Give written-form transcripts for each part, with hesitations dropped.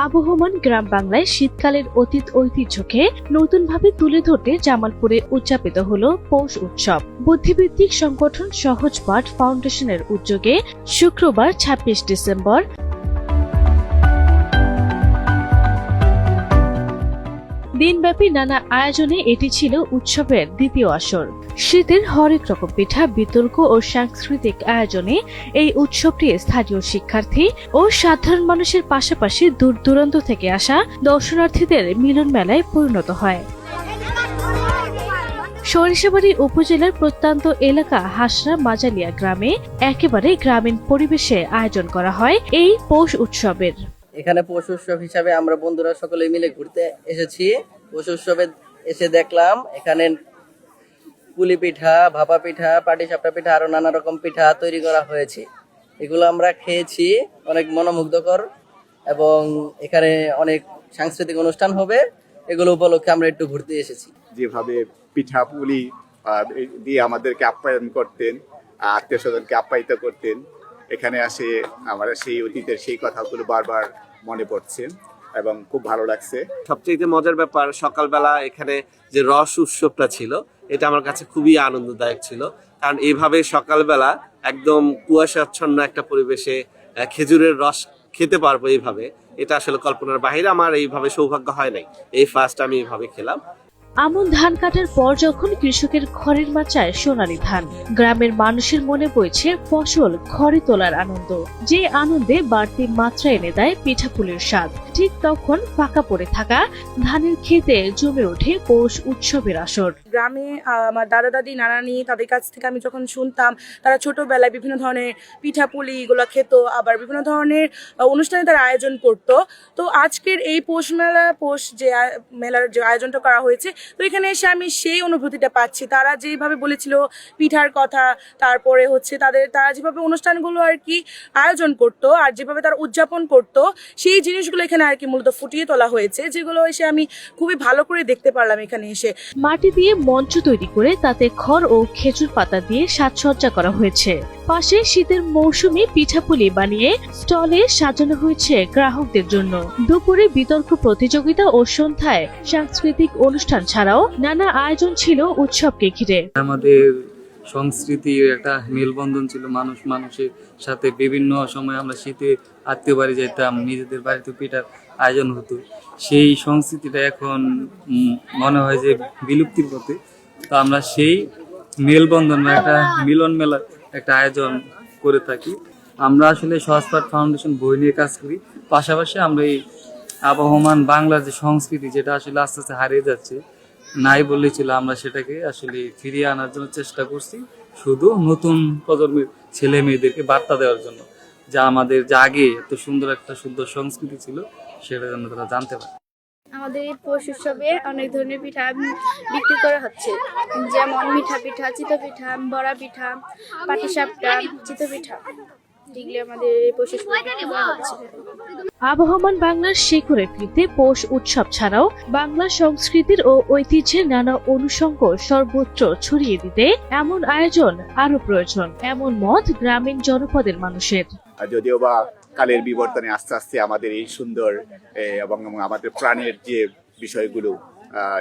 আবহমান গ্রাম বাংলায় শীতকালের অতীত ঐতিহ্যকে নতুনভাবে তুলে ধরতে জামালপুরে উদযাপিত হলো পৌষ উৎসব। বুদ্ধিভিত্তিক সংগঠন সহজপাঠ ফাউন্ডেশনের উদ্যোগে শুক্রবার ২৬ ডিসেম্বর দিনব্যাপী নানা আয়োজনে এটি ছিল উৎসবের দ্বিতীয় আসর। শীতের হরেক রকম পিঠা, বিতর্ক ও সাংস্কৃতিক আয়োজনে এই উৎসবটি স্থানীয় শিক্ষার্থী ও সাধারণ মানুষের পাশাপাশি দূর দূরান্ত থেকে আসা দর্শনার্থীদের মিলন মেলায় পরিণত হয়। সরিষাবাড়ী উপজেলার প্রত্যন্ত এলাকা হাসরা মাজালিয়া গ্রামে একেবারে গ্রামীণ পরিবেশে আয়োজন করা হয় এই পৌষ উৎসবের। এখানে পৌষ উৎসব হিসাবে আমরা বন্ধুরা সকলে মিলে ঘুরতে এসেছি। পৌষ উৎসবে এসে দেখলাম এখানে পুলি পিঠা, ভাপা পিঠা, পাটিসাপটা পিঠা আরো নানা রকম পিঠা তৈরি করা হয়েছে। এগুলো আমরা খেয়েছি, অনেক মনোমুগ্ধকর, এবং এখানে অনেক সাংস্কৃতিক অনুষ্ঠান হবে। এগুলো উপলক্ষে আমরা একটু ঘুরতে এসেছি। যেভাবে পিঠা পুলি দিয়ে আমাদেরকে আপ্যায়ন করতেন, আত্মীয় স্বজনকে আপ্যায়িত করতেন, এখানে আসে আমরা সেই অতীতের সেই কথাগুলো বারবার মনে পড়ছে এবং খুব ভালো লাগছে। সবচেয়ে মজার ব্যাপার, সকালবেলা এখানে যে রস উৎসবটা ছিল এটা আমার কাছে খুবই আনন্দদায়ক ছিল। কারণ এইভাবে সকালবেলা একদম কুয়াশাচ্ছন্ন একটা পরিবেশে খেজুরের রস খেতে পারবো এইভাবে, এটা আসলে কল্পনার বাইরে। আমার এইভাবে সৌভাগ্য হয় নাই, এই ফার্স্ট আমি এইভাবে খেলাম। আমন ধান কাটার পর যখন কৃষকের ঘরের মাচায় সোনালী ধান, গ্রামের মানুষের মনে বইছে ফসল ঘরে তোলার আনন্দ, যে আনন্দে বাড়তি মাত্রা এনে দেয় পিঠাপুলির স্বাদ। ঠিক তখন ফাঁকা পড়ে থাকা ধানের ক্ষেতে জমে ওঠে পৌষ উৎসবের আসর। গ্রামে আমার দাদা দাদি নানানি তাদের কাছ থেকে আমি যখন শুনতাম, তারা ছোটবেলায় বিভিন্ন ধরনের পিঠাপুলি এগুলো খেত, আবার বিভিন্ন ধরনের অনুষ্ঠানে তারা আয়োজন করত। তো আজকের এই পৌষ মেলার যে আয়োজনটা করা হয়েছে, তো এখানে এসে আমি সেই অনুভূতিটা পাচ্ছি। তারা যেভাবে বলেছিল পিঠার কথা, তারপরে তারা যেভাবে অনুষ্ঠানগুলো আর কি আয়োজন করতো আর যেভাবে তারা উদযাপন করতো, সেই জিনিসগুলো এখানে আর কি মূলত ফুটিয়ে তোলা হয়েছে, যেগুলো এসে আমি খুবই ভালো করে দেখতে পারলাম এখানে এসে। মাটি দিয়ে মঞ্চ তৈরি করে তাতে খড় ও খেজুর পাতা দিয়ে সাজসজ্জা করা হয়েছে। পাশে শীতের মৌসুমী পিঠাপুলি বানিয়ে স্টলে সাজানো হয়েছে গ্রাহকদের জন্য। দুপুরে বিতর্ক প্রতিযোগিতা ও সন্ধ্যায় সাংস্কৃতিক অনুষ্ঠান ছাড়াও নানা আয়োজন ছিল উৎসবকে ঘিরে। আমাদের সংস্কৃতির একটা মেলবন্ধন ছিল, মানুষ মানুষের সাথে। বিভিন্ন সময় আমরা শীতে আত্মীয় বাড়ি যেতাম, নিজেদের বাড়িতে পিঠার আয়োজন হতো। সেই সংস্কৃতিটা এখন মনে হয় যে বিলুপ্তির পথে। তো আমরা সেই মেলবন্ধন বা একটা মিলন মেলার একটা আয়োজন করে থাকি। আমরা আসলে সহজপাঠ ফাউন্ডেশন বই নিয়ে কাজ করি, পাশাপাশি আমরা এই আবহমান বাংলার যে সংস্কৃতি, যেটা আসলে আস্তে আস্তে হারিয়ে যাচ্ছে, নাই বললেই ছিল, আমরা সেটাকে আসলে ফিরিয়ে আনার জন্য চেষ্টা করছি, শুধু নতুন প্রজন্মের ছেলে মেয়েদেরকে বার্তা দেওয়ার জন্য, যা আমাদের যে আগে এত সুন্দর একটা সুন্দর সংস্কৃতি ছিল সেটা যেন তারা জানতে পারে। আমাদের এই পৌষ উৎসবে অনেক ধরনের পিঠা বিক্রি করা হচ্ছে, যেমন মিঠা পিঠা, চিতই পিঠা, বড়া পিঠা, পাটিসাপটা, চিতই পিঠা, এগুলি আমাদের এই পৌষ উৎসবে বিক্রি করা হচ্ছে। আবহমান বাংলার শেকড়ে ফিরতে পৌষ উৎসব ছাড়াও বাংলা সংস্কৃতির ও ঐতিহ্যের নানা অনুষঙ্গ সর্বত্র ছড়িয়ে দিতে এমন আয়োজন আরো প্রয়োজন, এমন মত গ্রামীণ জনপদের মানুষের। যদিও বা কালের বিবর্তনে আস্তে আস্তে আমাদের এই সুন্দর এবং আমাদের প্রাণের যে বিষয়গুলো,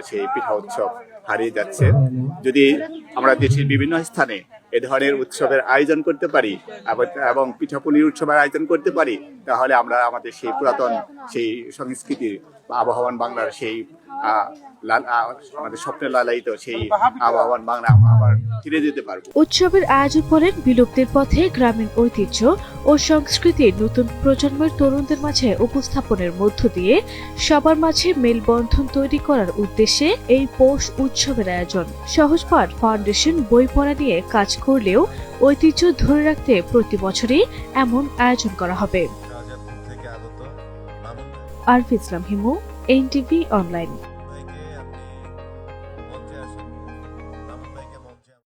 সেই পিঠা উৎসব হারিয়ে যাচ্ছে। যদি আমরা দেশের বিভিন্ন স্থানে এ ধরনের উৎসবের আয়োজন করতে পারি এবং পিঠাপুলির উৎসবের আয়োজন করতে পারি, তাহলে আমরা আমাদের সেই পুরাতন সেই সংস্কৃতির আবহমান বাংলার সেই আমাদের স্বপ্নে লালায়িত সেই আবহমান বাংলা আবার ফিরে যেতে পারবো। উৎসবের আয়োজন করেন বিলুপ্তির পথে গ্রামীণ ঐতিহ্য ও সংস্কৃতি নতুন প্রজন্মের তরুণদের মাঝে উপস্থাপনের মধ্য দিয়ে সবার মাঝে মেলবন্ধন তৈরি করার উদ্দেশ্যে এই পৌষ উৎসবের আয়োজন। সহজপাঠ ফাউন্ডেশন বই পড়া নিয়ে কাজ করলেও ঐতিহ্য ধরে রাখতে প্রতি বছরই এমন আয়োজন করা হবে। আরফি ইসলাম হিমু, এনটিভি অনলাইন।